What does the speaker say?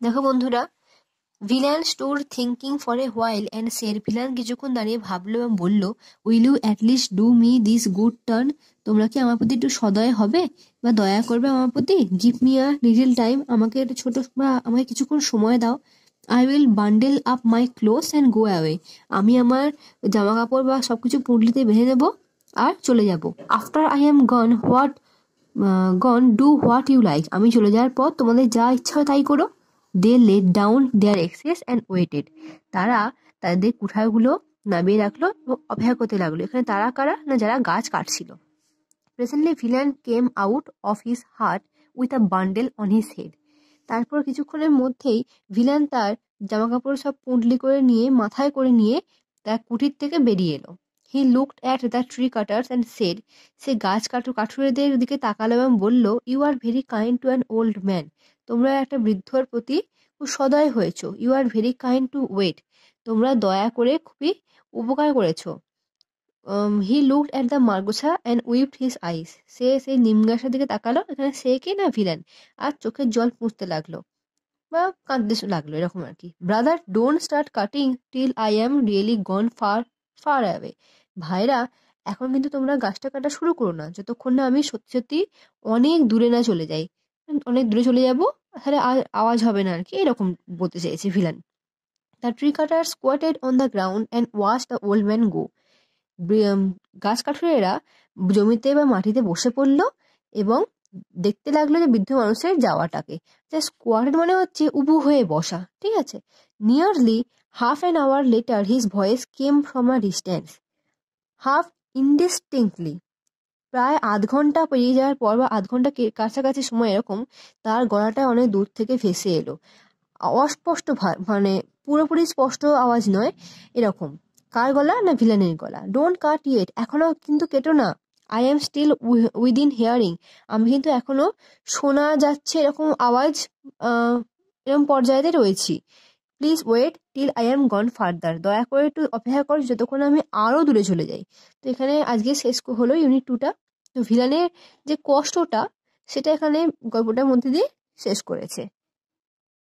দেখো বন্ধুরা, villain store thinking for a while and said, villain কিছুক্ষণ দাঁড়িয়ে ভাবলো এবং বলল, will you at least do me this good turn? তোমরা কি আমার প্রতি একটু সদয় হবে বা দয়া করবে আমার প্রতি? Give me a little time, আমাকে একটু ছোট বা আমাকে কিছুক্ষণ সময় দাও। I will bundle up my clothes and go away, আমি আমার জামা কাপড় বা সবকিছু পুঁটলিতে বেঁধে নেবো আর চলে যাব। After I am gone gone do what you like, আমি চলে যাওয়ার পর তোমাদের যা ইচ্ছা হয় তাই করো। They let down their axes and waited, তারা তাদের কুঠারগুলো নামিয়ে রাখলো এবং অপেক্ষা করতে লাগলো। এখানে তারা কারা? না, যারা গাছ কাটছিল। Presently villain came out of his heart with a bundle on his head, তারপর কিছুক্ষণের মধ্যেই ভিলেন তার জামা কাপড় সব পুঁটলি করে নিয়ে মাথায় করে নিয়ে তার কুটির থেকে বেরিয়ে এলো। He looked at the tree cutters and said, সে গাছ কাঠুরেদের দিকে তাকালো এবং বলল, you are very kind to an old man, তোমরা একটা বৃদ্ধর প্রতি খুব সদয় হয়েছো। You are very kind to wait, তোমরা দয়া করে খুবই উপকার করেছো। He looked at the margosa and wiped his eyes, সে সেই নিম গাছের দিকে তাকালো, এখানে সে কে? না, ভিলেন, আর চোখের জল মুছতে লাগলো বা কাঁদতে লাগলো, এরকম আর কি। Brother, don't start cutting till I am really gone far far away, ভাইরা, এখন কিন্তু তোমরা গাছটা কাটা শুরু করো না যতক্ষণ না আমি সত্যি সত্যি অনেক দূরে না চলে যাই। অনেক দূরে চলে যাব, তাহলে আর আওয়াজ হবে না আর কি, এরকম বলতে চাইছে villain. The tree cutter squatted on the ground and watch the old man go, গাছ কাঠুরেরা জমিতে বা মাটিতে বসে পড়লো এবং দেখতে লাগলো যে বৃদ্ধ মানুষের যাওয়াটাকে। যে স্কোয়াড মানে হচ্ছে উবু হয়ে বসা, ঠিক আছে। Nearly half an hour later his voice came from a distance, half indistinctly, প্রায় আধ ঘন্টা পেরিয়ে যাওয়ার পর বা আধ ঘন্টা কাছাকাছি সময় এরকম তার গলাটা অনেক দূর থেকে ভেসে এলো। অস্পষ্ট মানে পুরোপুরি স্পষ্ট আওয়াজ নয়, এরকম। কার গলা? না, ভিলেনের গলা। ডোন্ট কাট ইয়েট, এখনো কিন্তু কেটো না। I am still within hearing, আমি কিন্তু এখনো শোনা যাচ্ছে এরকম আওয়াজ, এরকম পর্যায়েতে রয়েছি। Please wait till I am gone farther, দয়া করে একটু অপেক্ষা করো যতক্ষণ আমি আরো দূরে চলে যাই। তো এখানে আজকে শেষ হলো ইউনিট 2টা। তো ভিলেনের যে কষ্টটা সেটা এখানে গল্পটার মধ্যে দিয়ে শেষ করেছে।